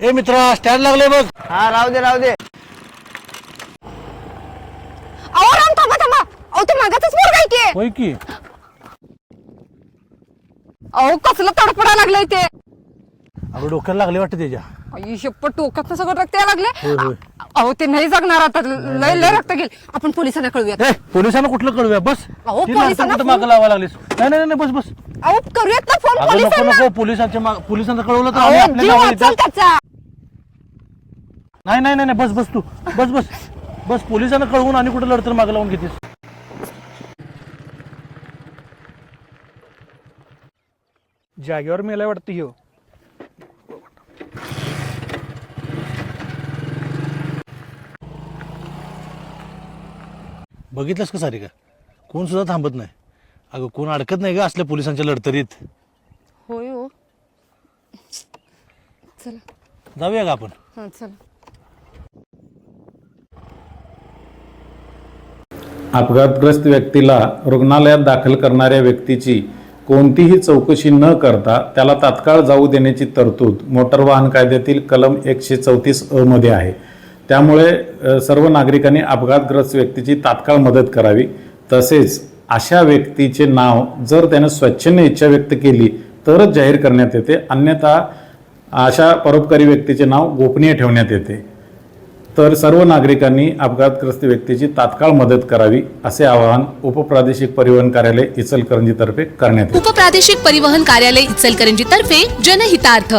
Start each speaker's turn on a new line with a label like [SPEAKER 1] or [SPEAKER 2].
[SPEAKER 1] ए मित्रा स्टँड लागले बघ.
[SPEAKER 2] हा राहू दे राहू दे.
[SPEAKER 3] अहो राम थांबा थांबा. अहो ते मागाचंच पोरग आहे की.
[SPEAKER 1] होय की.
[SPEAKER 3] अहो कसलं तडपडा लागलंय ते.
[SPEAKER 1] अगं डोक्याला लागले वाटतं त्याच्या.
[SPEAKER 3] आई शप्पथ टोकात सगळं रक्त यायला
[SPEAKER 1] होय, होय.
[SPEAKER 3] लागले. अहो ते नाही जगणार आता. लय लय रक्त गेल. आपण पोलिसांना कळूयात.
[SPEAKER 1] ए पोलिसांना कुठलं कळूया बस.
[SPEAKER 3] अहो,
[SPEAKER 1] ती
[SPEAKER 3] पोलिसांना
[SPEAKER 1] कुठं मागं लावा लागलीस. नाही नाही नाही बस बस.
[SPEAKER 3] अहो करूयात ना फोन
[SPEAKER 1] अगं नको
[SPEAKER 3] पोलिसांना.
[SPEAKER 1] नको पोलिसांना कळवलं तर आम्ही
[SPEAKER 3] अहो
[SPEAKER 1] आपल्या
[SPEAKER 3] जीव
[SPEAKER 1] नावावर
[SPEAKER 3] वाचल
[SPEAKER 1] येतं.
[SPEAKER 3] त्याचा.
[SPEAKER 1] नाही नाही नाही बस बस तू बस बस बस. पोलिसांना कळवून आणि कुठं लढतर मागं लावून घेतेस.
[SPEAKER 4] जागेवर मेला वाटतं ह्यो.
[SPEAKER 1] बघितलंस का सारिका कोण सुद्धा थांबत नाही. अगं कोण अडकत नाही का असल्या पोलिसांच्या लढतरीत.
[SPEAKER 3] होय हो. चला
[SPEAKER 1] जाऊया का आपण.
[SPEAKER 3] हा चला.
[SPEAKER 5] अपघातग्रस्त व्यक्तीला रुग्णालयात दाखल करणाऱ्या व्यक्तीची कोणतीही चौकशी न करता त्याला तात्काळ जाऊ देण्याची तरतूद मोटार वाहन कायद्यातील कलम 134 मध्ये आहे. त्यामुळे सर्व नागरिकांनी अपघातग्रस्त व्यक्तीची तात्काळ मदत करावी. तसेच अशा व्यक्तीचे नाव जर त्याने स्वच्छेने इच्छा व्यक्त केली तरच जाहीर करण्यात येते, अन्यथा अशा परोपकारी व्यक्तीचे नाव गोपनीय ठेवण्यात येते. तर सर्व नागरिकांनी अपघातग्रस्त व्यक्तीची तात्काळ मदत करावी असे आवाहन उपप्रादेशिक परिवहन कार्यालय इचलकरंजीतर्फे करण्यात येते.
[SPEAKER 6] उपप्रादेशिक परिवहन कार्यालय इचलकरंजीतर्फे जनहितार्थ.